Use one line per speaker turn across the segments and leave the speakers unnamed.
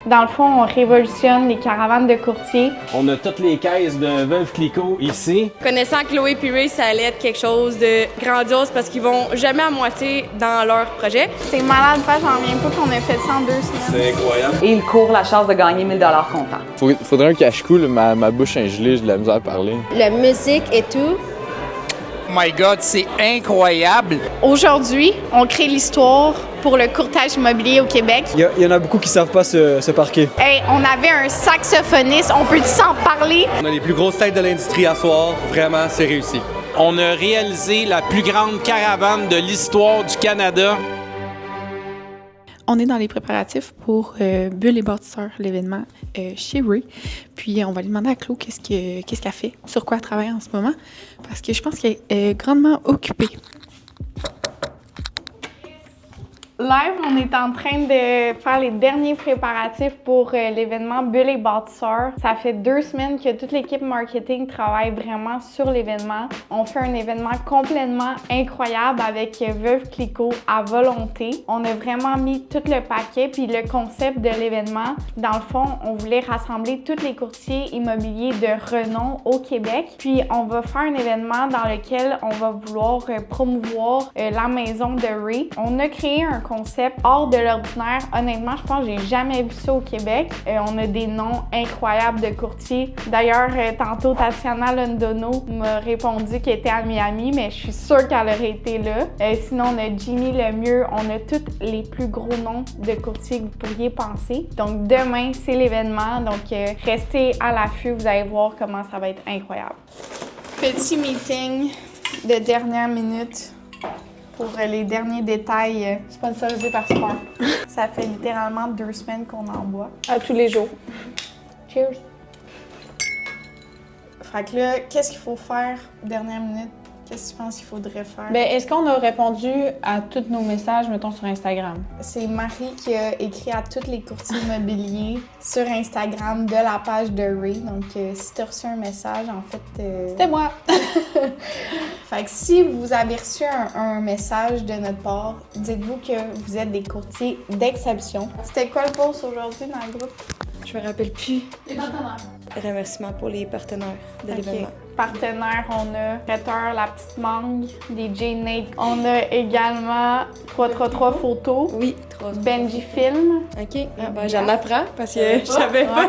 Dans le fond, on révolutionne les caravanes de courtiers.
On a toutes les caisses de Veuve Clicquot ici.
Connaissant Chloé et Ray, ça allait être quelque chose de grandiose parce qu'ils vont jamais à moitié dans leur projet.
C'est malade, j'en reviens pas qu'on ait fait ça en 2 semaines.
C'est incroyable.
Et il court la chance de gagner 1000 $ comptant.
Faudrait un cache-cou, ma bouche est gelée, j'ai de la misère à parler.
La musique et tout.
Oh my God, c'est incroyable!
Aujourd'hui, on crée l'histoire pour le courtage immobilier au Québec.
Il y en a beaucoup qui savent pas se parquer.
Hey, on avait un saxophoniste, on peut s'en parler?
On a les plus grosses têtes de l'industrie à soir. Vraiment, c'est réussi.
On a réalisé la plus grande caravane de l'histoire du Canada.
On est dans les préparatifs pour Bulle et bâtisseurs, l'événement chez Ray. Puis on va lui demander à Chloé qu'est-ce qu'elle fait, sur quoi elle travaille en ce moment, parce que je pense qu'elle est grandement occupée.
Live, on est en train de faire les derniers préparatifs pour l'événement Bulle et bâtisseurs. Ça fait 2 semaines que toute l'équipe marketing travaille vraiment sur l'événement. On fait un événement complètement incroyable avec Veuve Clicquot à volonté. On a vraiment mis tout le paquet, puis le concept de l'événement, dans le fond, on voulait rassembler tous les courtiers immobiliers de renom au Québec. Puis on va faire un événement dans lequel on va vouloir promouvoir la maison de Ray. On a créé un concept hors de l'ordinaire. Honnêtement, je pense que j'ai jamais vu ça au Québec. On a des noms incroyables de courtiers. D'ailleurs, tantôt, Tatiana Londono m'a répondu qu'elle était à Miami, mais je suis sûre qu'elle aurait été là. Sinon, on a Ginny Lemieux. On a tous les plus gros noms de courtiers que vous pourriez penser. Donc, demain, c'est l'événement. Donc, restez à l'affût. Vous allez voir comment ça va être incroyable. Petit meeting de dernière minute pour les derniers détails sponsorisés par Sport. Ça fait littéralement 2 semaines qu'on en boit. À tous les jours. Cheers! Fait que là, qu'est-ce qu'il faut faire dernière minute? Qu'est-ce que tu penses qu'il faudrait faire?
Bien, est-ce qu'on a répondu à tous nos messages, mettons, sur Instagram?
C'est Marie qui a écrit à tous les courtiers immobiliers sur Instagram de la page de Ray. Donc, si tu as reçu un message, en fait...
C'était moi!
Fait que si vous avez reçu un message de notre part, dites-vous que vous êtes des courtiers d'exception. C'était quoi le post aujourd'hui dans le groupe?
Je me rappelle plus.
Les partenaires.
Remerciements pour les partenaires de l'événement.
Partenaires, on a Traiteur La Petite Mangue, DJ Nate. On a également 333 Photos.
Oui, 3.
Benji Film.
OK. Ah, ben, j'en apprends parce que je savais pas.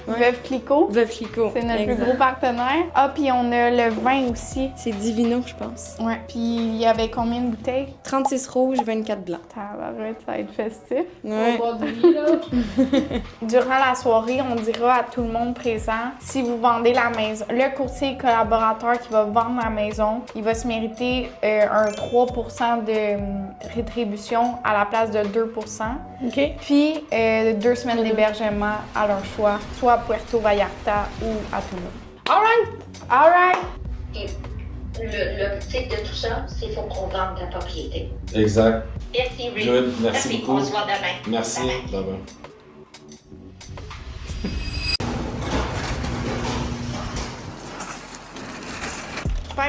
Veuve Clicquot.
Veuve Clicquot.
C'est notre plus gros partenaire. Ah, puis on a le vin aussi.
C'est Divino, je pense.
Ouais. Puis il y avait combien de bouteilles?
36 rouges, 24 blancs.
Tabarouette, ça va être festif.
Ouais.
On va boire du vin, là. Durant la soirée, on dira à tout le monde présent, si vous vendez la maison, le courtier collaborateur qui va vendre la maison, il va se mériter un 3% de rétribution à la place de 2%.
OK.
Puis 2 semaines d'hébergement à leur choix, soit à Puerto Vallarta ou à Tulum. All right.
Et l'objectif de tout ça, c'est qu'il faut qu'on vende la propriété.
Exact.
Merci, Ray.
Good. Merci beaucoup.
On se voit demain.
Merci.
Bye-bye.
Bye-bye.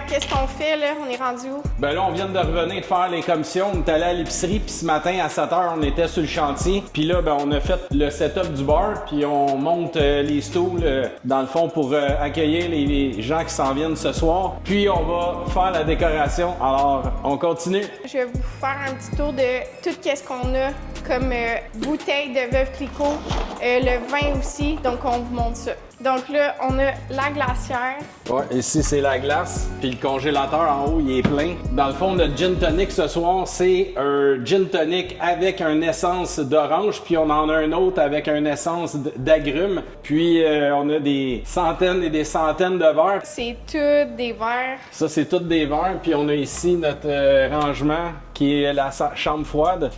Qu'est-ce qu'on fait là? On est rendu où?
Ben là, on vient de revenir de faire les commissions. On est allé à l'épicerie, puis ce matin à 7h, on était sur le chantier. Puis là, ben, on a fait le setup du bar, puis on monte les stools dans le fond pour accueillir les gens qui s'en viennent ce soir. Puis on va faire la décoration. Alors, on continue.
Je vais vous faire un petit tour de tout ce qu'on a comme bouteille de Veuve Clicquot, le vin aussi. Donc, on vous montre ça. Donc là, on a la glacière.
Ouais, ici, c'est la glace. Puis le congélateur en haut, il est plein. Dans le fond, notre gin tonic ce soir, c'est un gin tonic avec une essence d'orange. Puis on en a un autre avec une essence d'agrumes. Puis on a des centaines et des centaines de verres.
C'est tout des verres.
Ça, c'est tout des verres. Puis on a ici notre rangement qui est la chambre froide.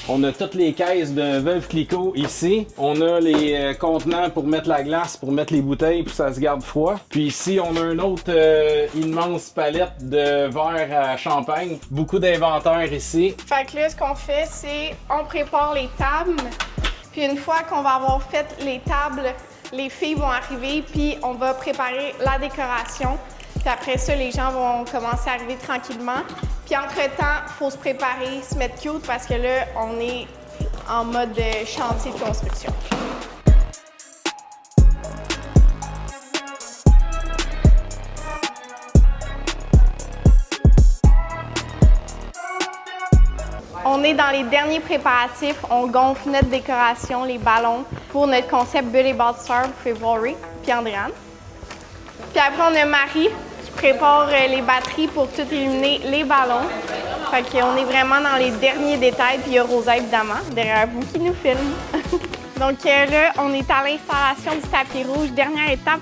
On a toutes les caisses de Veuve Clicquot ici. On a les contenants pour mettre la glace, pour mettre les bouteilles, puis ça se garde froid. Puis ici, on a une autre immense palette de verres à champagne. Beaucoup d'inventaire ici.
Fait que là, ce qu'on fait, c'est on prépare les tables. Puis une fois qu'on va avoir fait les tables, les filles vont arriver, puis on va préparer la décoration. Puis après ça, les gens vont commencer à arriver tranquillement. Puis entre-temps, il faut se préparer, se mettre cute parce que là, on est en mode chantier de construction. On est dans les derniers préparatifs. On gonfle notre décoration, les ballons, pour notre concept Bulle et bâtisseur. Vous pouvez voir Ray puis Andréane. Puis après, on a Marie qui prépare les batteries pour tout illuminer les ballons. Fait qu'on est vraiment dans les derniers détails. Puis il y a Rosa, évidemment, derrière vous, qui nous filme. Donc là, on est à l'installation du tapis rouge. Dernière étape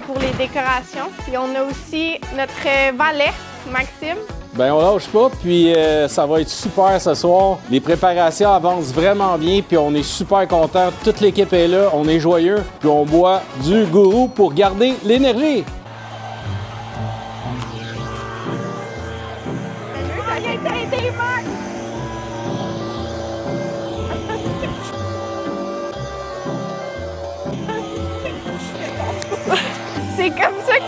pour les décorations. Puis on a aussi notre valet, Maxime.
Ben on lâche pas, puis ça va être super ce soir. Les préparations avancent vraiment bien, puis on est super contents. Toute l'équipe est là, on est joyeux, puis on boit du gourou pour garder l'énergie.
C'est comme ça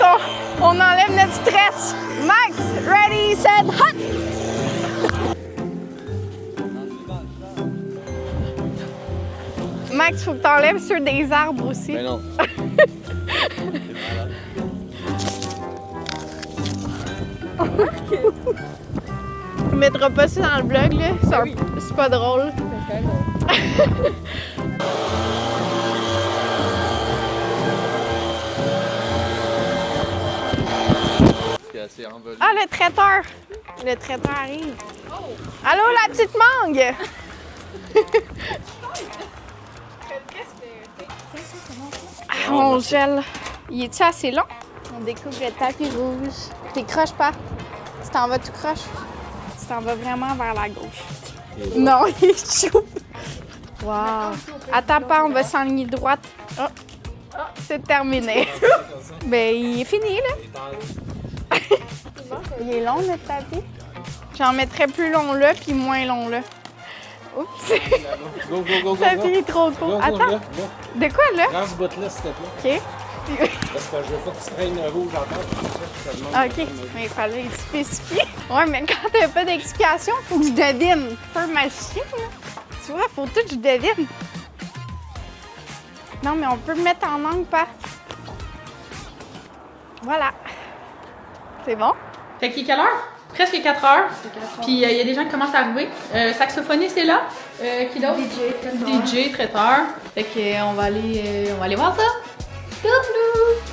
qu'on enlève notre stress. Max, ready, set, hot! Max, faut que t'enlèves ceux des arbres aussi.
Mais non.
Tu mettras pas ça dans le vlog, là. C'est pas drôle. Ah, le traiteur! Le traiteur arrive. Allô, la petite mangue! Ah, on gèle. Il est-tu assez long? On découvre le tapis rouge. T'es croche pas? Tu t'en vas tout croche? Tu t'en vas vraiment vers la gauche. Non, il est chaud. Wow. Attends pas, on va s'enligner droite. Oh. C'est terminé. Ben, il est fini, là. Il est long, notre tapis. J'en mettrais plus long là, puis moins long là. Oups!
Go, go, go, go,
Le tapis est trop court.
go,
Attends,
go.
de quoi là?
Dans ce bout-là, s'il te plaît.
OK.
Parce que je veux pas que tu traînes le rouge encore.
OK, mais il fallait être spécifié. Ouais, mais quand t'as pas d'explication, faut que je devine. Peu magicien, là. Tu vois, faut tout que je devine. Non, mais on peut me mettre en angle, pas? Voilà. C'est bon?
Fait qu'il est quelle heure? Presque 4 heures. Puis il y a des gens qui commencent à arriver. Saxophoniste est là. Qui d'autre? DJ, traiteur. Fait qu'on va aller voir ça.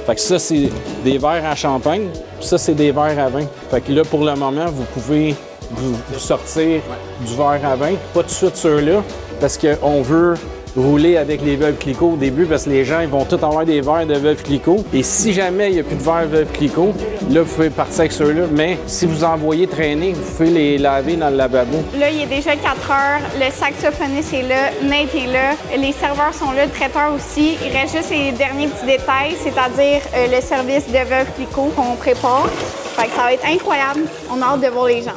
Fait que ça, c'est des verres à champagne, puis ça, c'est des verres à vin. Fait que là, pour le moment, vous pouvez vous sortir du verre à vin. Pas tout de suite ceux-là, parce qu'on veut rouler avec les Veuve Clicquot au début, parce que les gens ils vont tous avoir des verres de Veuve Clicquot. Et si jamais il n'y a plus de verres Veuve Clicquot, là, vous pouvez partir avec ceux-là. Mais si vous envoyez traîner, vous pouvez les laver dans le lavabo.
Là, il est déjà 4 heures. Le saxophoniste est là. Nate est là. Les serveurs sont là. Le traiteur aussi. Il reste juste les derniers petits détails, c'est-à-dire le service de Veuve Clicquot qu'on prépare. Fait que ça va être incroyable. On a hâte de voir les gens.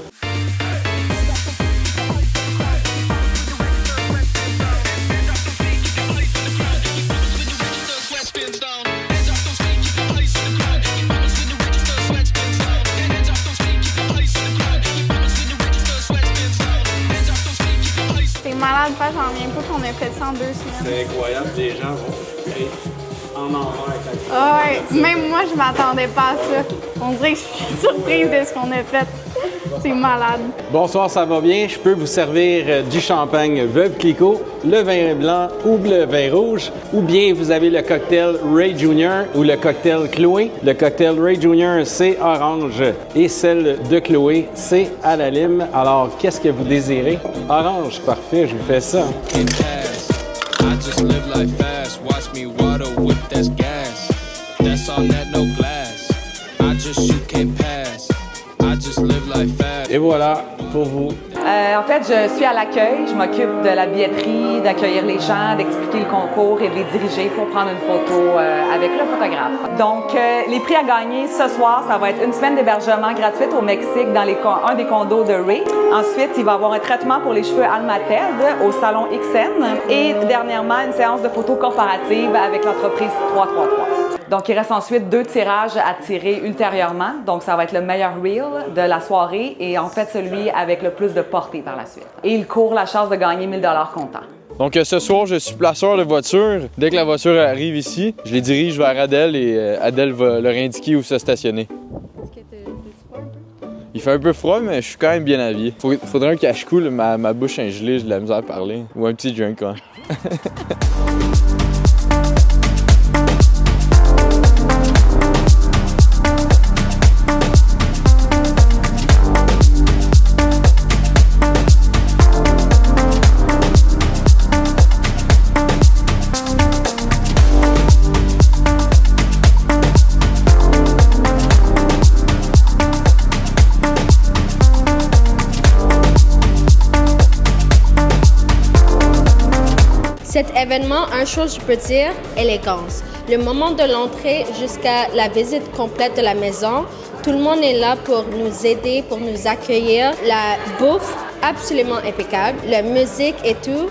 Malade, pas, j'en reviens pas qu'on a fait ça en 2 semaines.
C'est incroyable, les gens vont être en envers.
Ah ouais, même moi, je m'attendais pas à ça. On dirait que je suis surprise de ce qu'on a fait. C'est malade.
Bonsoir, ça va bien? Je peux vous servir du champagne Veuve Clicquot, le vin blanc ou le vin rouge, ou bien vous avez le cocktail Ray Jr. ou le cocktail Chloé. Le cocktail Ray Jr. c'est orange et celle de Chloé c'est à la lime. Alors, qu'est-ce que vous désirez? Orange, parfait, je vous fais ça. Et voilà, pour vous.
En fait, je suis à l'accueil. Je m'occupe de la billetterie, d'accueillir les gens, d'expliquer le concours et de les diriger pour prendre une photo avec le photographe. Donc, les prix à gagner ce soir, ça va être une semaine d'hébergement gratuite au Mexique dans un des condos de Ray. Ensuite, il va y avoir un traitement pour les cheveux Almated au salon XN. Et dernièrement, une séance de photos comparative avec l'entreprise 333. Donc, il reste ensuite 2 tirages à tirer ultérieurement. Donc, ça va être le meilleur reel de la soirée et en fait celui avec le plus de portée par la suite. Et il court la chance de gagner 1000 $ comptant.
Donc ce soir, je suis placeur de voiture. Dès que la voiture arrive ici, je les dirige vers Adèle et Adèle va leur indiquer où se stationner. Il fait un peu froid, mais je suis quand même bien habillé. Faudrait un cache-cou, ma bouche est gelée, j'ai de la misère à parler. Ou un petit drink, quoi.
Cet événement, une chose je peux dire, élégance. Le moment de l'entrée jusqu'à la visite complète de la maison, tout le monde est là pour nous aider, pour nous accueillir. La bouffe, absolument impeccable. La musique et tout.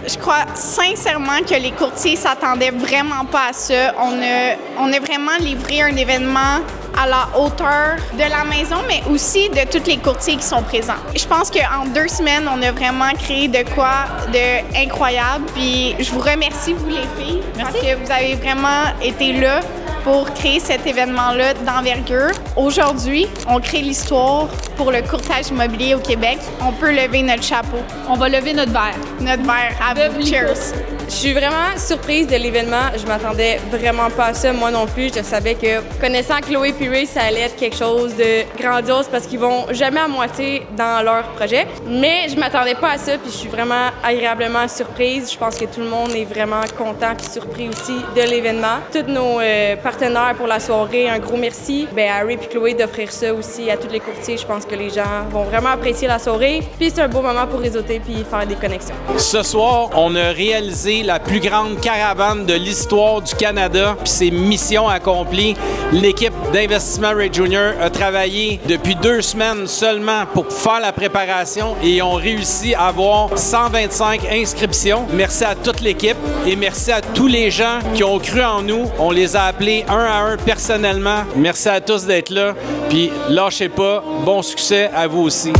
Je crois sincèrement que les courtiers s'attendaient vraiment pas à ça. On a vraiment livré un événement à la hauteur de la maison, mais aussi de tous les courtiers qui sont présents. Je pense qu'en 2 semaines, on a vraiment créé de quoi de incroyable. Puis je vous remercie, vous les filles, parce que vous avez vraiment été là pour créer cet événement-là d'envergure. Aujourd'hui, on crée l'histoire pour le courtage immobilier au Québec. On peut lever notre chapeau.
On va lever notre verre.
Notre verre à vous. Cheers!
Je suis vraiment surprise de l'événement. Je m'attendais vraiment pas à ça, moi non plus. Je savais que, connaissant Chloé et Ray, ça allait être quelque chose de grandiose parce qu'ils vont jamais à moitié dans leur projet. Mais je m'attendais pas à ça, puis je suis vraiment agréablement surprise. Je pense que tout le monde est vraiment content et surpris aussi de l'événement. Tous nos partenaires pour la soirée, un gros merci. À Ray et Chloé d'offrir ça aussi à tous les courtiers. Je pense que les gens vont vraiment apprécier la soirée. Puis c'est un beau moment pour réseauter puis faire des connexions.
Ce soir, on a réalisé la plus grande caravane de l'histoire du Canada, puis c'est mission accomplie. L'équipe d'Investissement Ray Jr. a travaillé depuis 2 semaines seulement pour faire la préparation et ont réussi à avoir 125 inscriptions. Merci à toute l'équipe et merci à tous les gens qui ont cru en nous. On les a appelés un à un personnellement. Merci à tous d'être là, puis lâchez pas. Bon succès à vous aussi.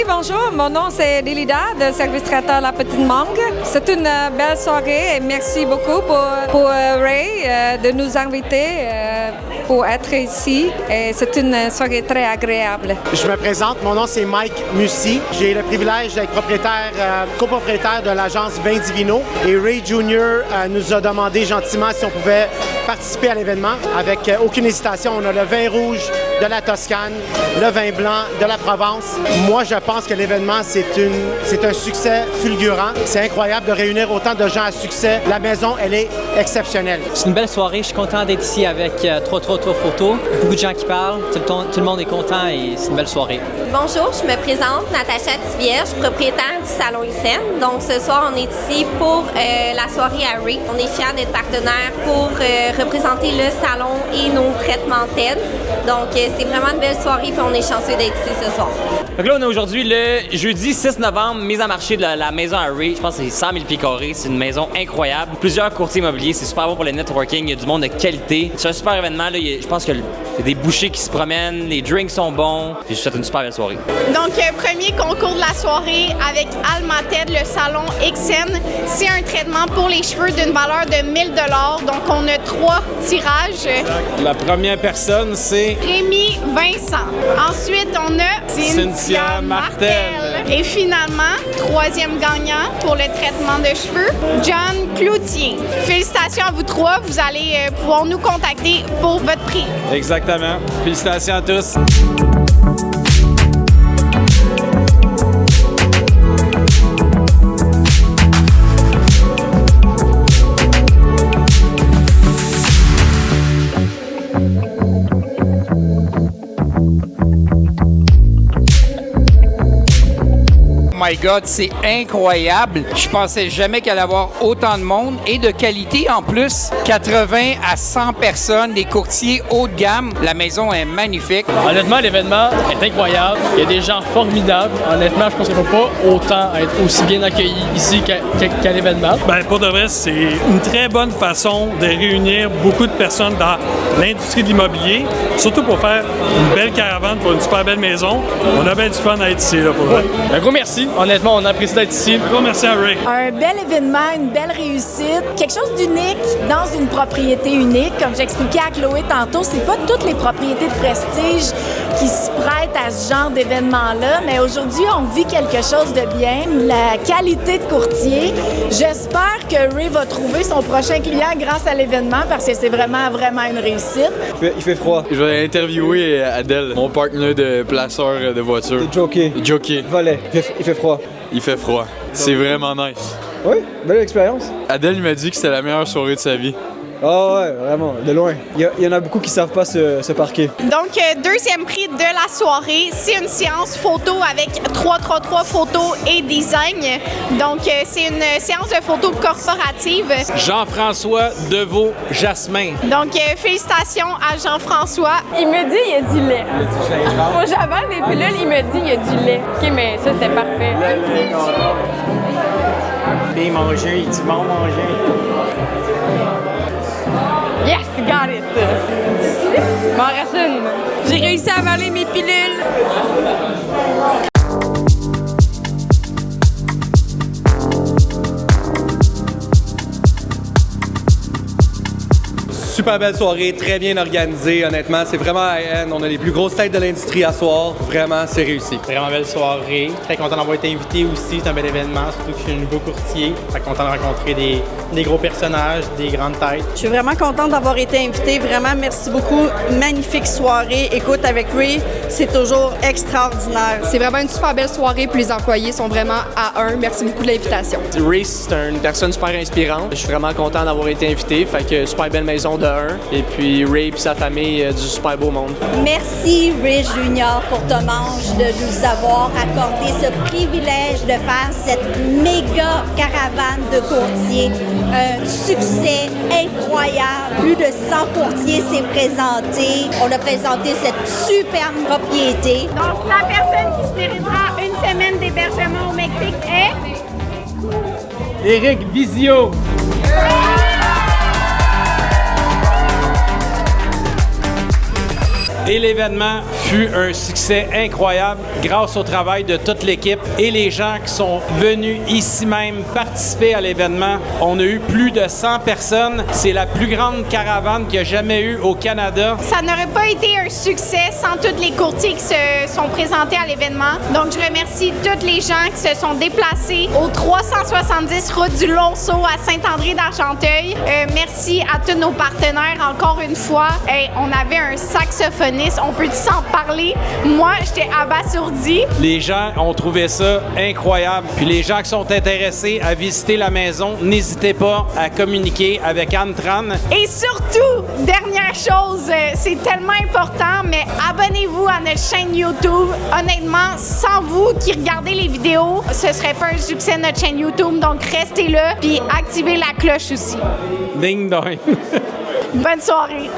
Bonjour, mon nom c'est Lilida de Service traiteur La Petite Mangue. C'est une belle soirée et merci beaucoup pour Ray de nous inviter pour être ici. Et c'est une soirée très agréable.
Je me présente, mon nom c'est Mike Mussy. J'ai le privilège d'être copropriétaire de l'agence Vin Divino. Et Ray Jr. nous a demandé gentiment si on pouvait participer à l'événement. Avec aucune hésitation, on a le vin rouge de la Toscane, le vin blanc de la Provence. Moi, je pense que l'événement, c'est un succès fulgurant. C'est incroyable de réunir autant de gens à succès. La maison, elle est exceptionnelle.
C'est une belle soirée. Je suis content d'être ici avec trop photos. Beaucoup de gens qui parlent. Tout le monde est content et c'est une belle soirée.
Bonjour, je me présente Natacha Tivierge, propriétaire du Salon Hyssen. Donc ce soir, on est ici pour la soirée à Ray. On est fiers d'être partenaire pour représenter le salon et nos traitements TED. Donc c'est vraiment une belle soirée et on est chanceux d'être ici ce soir.
Donc là, on est aujourd'hui le jeudi 6 novembre, mise en marché de la maison à Ray. Je pense que c'est 100 000 pieds carrés. C'est une maison incroyable. Plusieurs courtiers immobiliers. C'est super bon pour le networking. Il y a du monde de qualité. C'est un super événement. Là. Je pense qu'il y a des bouchées qui se promènent. Les drinks sont bons. Et je souhaite une super belle soirée.
Donc, premier concours de la soirée avec Almated, le salon XN. C'est un traitement pour les cheveux d'une valeur de 1 000 $. Donc, on a 3 tirages.
La première personne, c'est
Rémi Vincent. Ensuite, on a Cynthia Martel. Et finalement, 3e gagnant pour le traitement de cheveux, John Cloutier. Félicitations à vous 3. Vous allez pouvoir nous contacter pour votre prix.
Exactement. Félicitations à tous.
my God, c'est incroyable. Je pensais jamais qu'il allait y avoir autant de monde et de qualité en plus. 80 à 100 personnes, des courtiers haut de gamme. La maison est magnifique.
Honnêtement, l'événement est incroyable. Il y a des gens formidables. Honnêtement, je pense qu'il ne faut pas autant être aussi bien accueilli ici qu'à l'événement.
Ben, pour de vrai, c'est une très bonne façon de réunir beaucoup de personnes dans l'industrie de l'immobilier, surtout pour faire une belle caravane pour une super belle maison. On a bien du fun à être ici, là, pour vrai.
Un gros merci. Honnêtement, on apprécie d'être ici.
Un gros merci à Ray.
Un bel événement, une belle réussite, quelque chose d'unique dans une propriété unique. Comme j'expliquais à Chloé tantôt, c'est pas toutes les propriétés de prestige qui se prêtent à ce genre d'événement-là, mais aujourd'hui, on vit quelque chose de bien. La qualité de courtier. J'espère que Ray va trouver son prochain client grâce à l'événement parce que c'est vraiment une réussite.
Il fait froid.
Je vais interviewer Adèle, mon partenaire de placeur de voiture.
C'est jockey.
Jockey.
Volet. Il fait froid.
Il fait froid. C'est vraiment nice.
Oui, belle expérience.
Adèle m'a dit que c'était la meilleure soirée de sa vie.
Ah ouais, vraiment, de loin. Il y en a beaucoup qui savent pas se parquer.
Donc, deuxième prix de la soirée, c'est une séance photo avec 3 photos et design. Donc, c'est une séance de photos corporative.
Jean-François Deveau-Jasmin.
Donc, félicitations à Jean-François.
Il me dit, il y a du lait. Moi, j'avale des pilules, il me dit, il y a du lait. OK, mais ça, c'était parfait.
Bien manger, il dit bon manger.
Yes, got it! M'en reste une. J'ai réussi à avaler mes pilules.
Super belle soirée, très bien organisée, honnêtement. C'est vraiment high-end. On a les plus grosses têtes de l'industrie à soir. Vraiment, c'est réussi.
Vraiment belle soirée. Très content d'avoir été invité aussi. C'est un bel événement, surtout que je suis un nouveau courtier. Très content de rencontrer des gros personnages, des grandes têtes.
Je suis vraiment contente d'avoir été invitée. Vraiment, merci beaucoup. Magnifique soirée. Écoute, avec Ray, c'est toujours extraordinaire.
C'est vraiment une super belle soirée, puis les employés sont vraiment à un. Merci beaucoup de l'invitation.
Ray, c'est une personne super inspirante. Je suis vraiment content d'avoir été invité. Fait que super belle maison de 1. Et puis Ray et sa famille, du super beau monde.
Merci Ray Junior Courtemanche de nous avoir accordé ce privilège de faire cette méga caravane de courtiers. Un succès incroyable. Plus de 100 courtiers s'est présenté. On a présenté cette superbe propriété.
Donc, la personne qui se méritera une semaine d'hébergement au Mexique est...
Éric Vizio. Et l'événement fut un succès incroyable grâce au travail de toute l'équipe et les gens qui sont venus ici même participer à l'événement. On a eu plus de 100 personnes. C'est la plus grande caravane qu'il y a jamais eu au Canada.
Ça n'aurait pas été un succès sans tous les courtiers qui se sont présentés à l'événement. Donc, je remercie tous les gens qui se sont déplacés au 370 route du Lonceau à Saint-André-d'Argenteuil. Merci à tous nos partenaires encore une fois. On avait un saxophoniste. On peut s'en parler? Moi, j'étais abasourdie.
Les gens ont trouvé ça incroyable. Puis les gens qui sont intéressés à visiter la maison, n'hésitez pas à communiquer avec Anne Tran.
Et surtout, dernière chose, c'est tellement important, mais abonnez-vous à notre chaîne YouTube. Honnêtement, sans vous qui regardez les vidéos, ce serait pas un succès de notre chaîne YouTube. Donc, restez là, puis activez la cloche aussi.
Ding dong.
Bonne soirée.